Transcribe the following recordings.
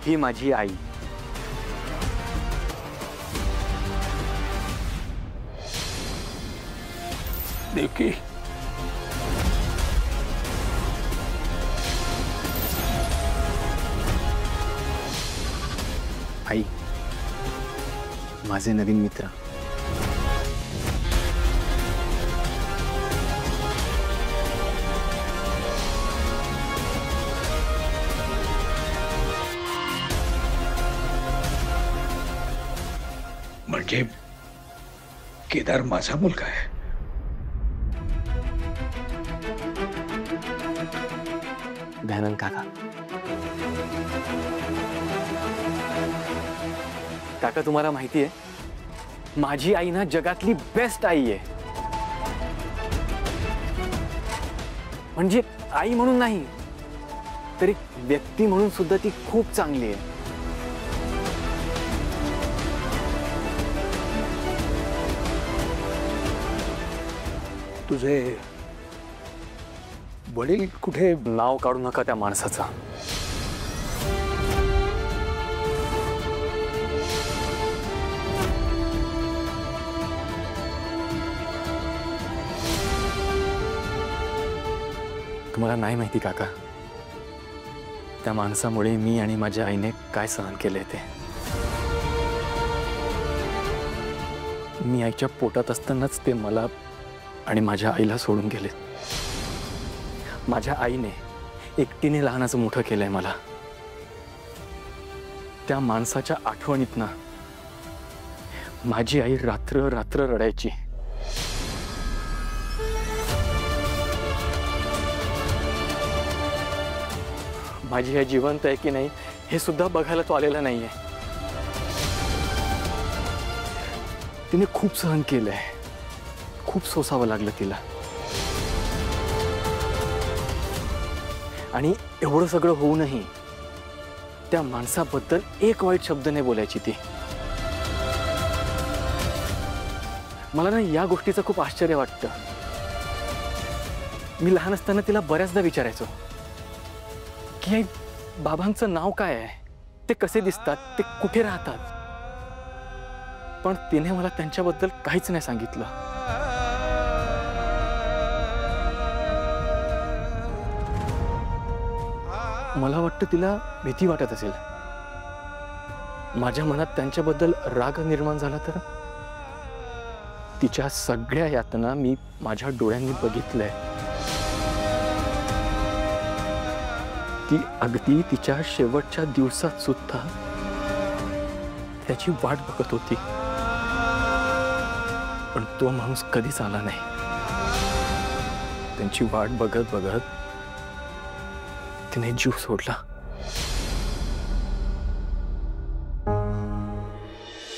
ही माझी आई। देवकी, आई, माझे नवीन मित्र। म्हणजे केदार माझा मुलगा आहे? दयानंद काका, काका तुम्हाला माहिती आहे, माझी आई ना जगातली बेस्ट आई आहे। म्हणजे आई म्हणून नाही, तरी व्यक्ती म्हणून सुद्धा ती खूप चांगली आहे। तुझे वडील कुठे? नाव काढू नका त्या माणसाचं। तुम्हाला नाही माहिती काका, त्या माणसामुळे मी आणि माझ्या आईने काय सहन केले ते। मी आईच्या पोटात असतानाच ते मला आणि माझ्या आईला सोडून गेले। माझ्या आईने एकटीने लहानाचं मोठं केलंय मला। त्या माणसाच्या आठवणीतनं माझी आई रात्र रात्र रडायची। माझी आई जिवंत आहे की नाही हे सुद्धा बघायला तो आलेला नाहीये। तिने खूप सहन केलंय, खूप सोसावं लागलं तिला। आणि एवढं सगळं होऊनही त्या माणसाबद्दल एक वाईट शब्द नाही बोलायची ती। मला ना या गोष्टीचं खूप आश्चर्य वाटतं। मी लहान असताना तिला बऱ्याचदा विचारायचो की आई, बाबांचं नाव काय आहे, ते कसे दिसतात, ते कुठे राहतात, पण तिने मला त्यांच्याबद्दल काहीच नाही सांगितलं। मला वाटतं तिला भीती वाटत असेल। माझ्या मनात त्यांच्याबद्दल राग निर्माण झाला तर तिच्या सगळ्या यातना मी माझ्या डोळ्यांनी बघितलंय। ती अगदी तिच्या शेवटच्या दिवसात सुद्धा त्याची वाट बघत होती, पण तो माणूस कधीच आला नाही। त्यांची वाट बघत बघत तिने जीव सोडला।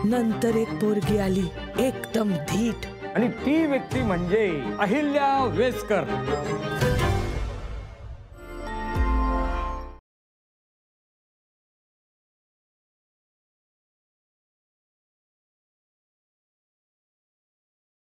नंतर एक पोरगी आली, एकदम धीट, आणि ती व्यक्ती म्हणजे अहिल्या वेसकर।